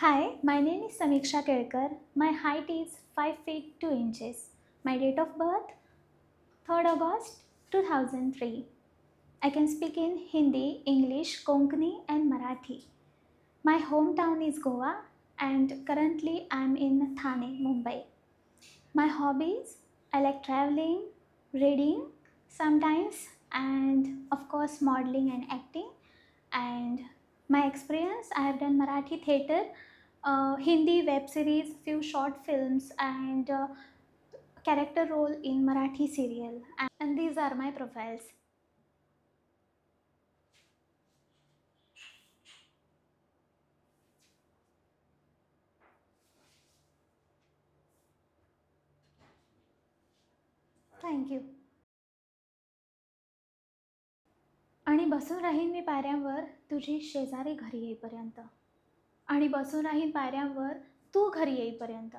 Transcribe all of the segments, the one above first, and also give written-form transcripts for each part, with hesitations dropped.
Hi, my name is Samiksha Kelkar. My height is 5 feet 2 inches. My date of birth 3rd August 2003. I can speak in Hindi, English, Konkani, and Marathi. My hometown is Goa, and currently I'm in Thane, Mumbai. My hobbies I like traveling, reading sometimes, and of course, modeling and acting. And my experience, I have done Marathi theatre, Hindi web series, few short films, and character role in Marathi serial. And these are my profiles. Thank you. आणि बसून राहीन मी पायऱ्यांवर तुझी शेजारी घरी येईपर्यंत. आणि बसून राहीन पायऱ्यांवर तू घरी येईपर्यंत.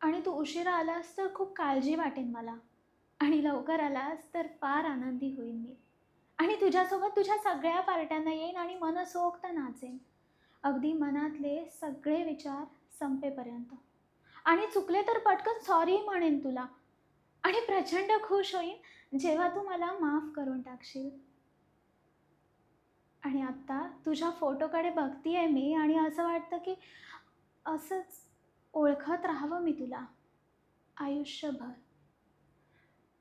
आणि तू उशिरा आलास तर खूप काळजी वाटेल मला. आणि लवकर आलास तर फार आनंदी होईन मी. आणि तुझ्यासोबत तुझ्या सगळ्या पार्ट्यांना येईन आणि मनसोक्त नाचेन. अगदी मनातले सगळे विचार संपेपर्यंत. आणि चुकले तर पटकन सॉरी म्हणेन तुला. आणि प्रचंड खुश होईन जेव्हा तू मला माफ करून टाकशील. आणि आत्ता तुझ्या फोटोकडे बघतीये मी आणि असं वाटतं की असंच ओळखत राहावं मी तुला आयुष्यभर.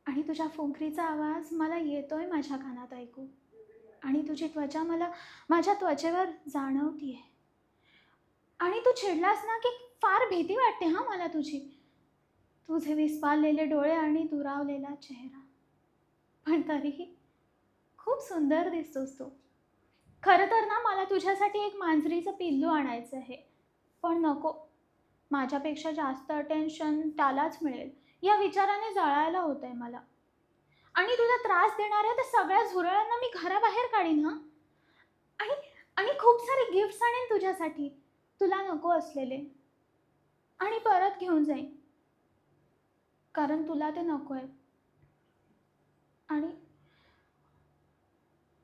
आणि तुझ्या फुंकरीचा आवाज मला येतोय माझ्या कानात ऐकू. आणि तुझी त्वचा मला माझ्या त्वचेवर जाणवतीये. आणि तू चिडलास ना की फार भीती वाटते हां मला तुझी. तुझे विस्पारलेले डोळे आणि दुरावलेला चेहरा. पण तरीही खूप सुंदर दिसतोस तू. खरं तर ना मला तुझ्यासाठी एक मांजरीचं पिल्लू आणायचं आहे. पण नको. माझ्यापेक्षा जास्त अटेन्शन त्यालाच मिळेल या विचाराने जळायला होतंय मला. आणि तुला त्रास देणाऱ्या त्या सगळ्या झुरळांना मी घराबाहेर काढीन हां. आणि आणि खूप सारे गिफ्ट्स आणीन तुझ्यासाठी, तुला नको असलेले. आणि परत घेऊन जाईन. कारण तुला ते नको आहे. आणि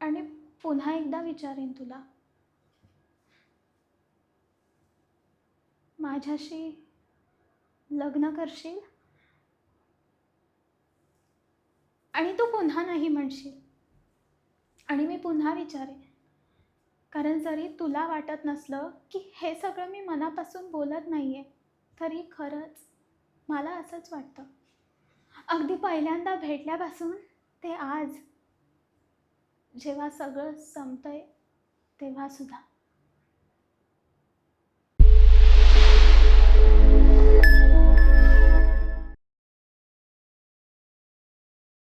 आणि पुन्हा एकदा विचारेन तुला, माझ्याशी लग्न करशील? आणि तू पुन्हा नाही म्हणशील. आणि मी पुन्हा विचारेन. कारण जरी तुला वाटत नसलं की हे सगळं मी मनापासून बोलत नाहीये, तरी खरंच मला असंच वाटतं. अगदी पहिल्यांदा भेटल्यापासून ते आज, जेव्हा सगळं संपतंय तेव्हा सुद्धा.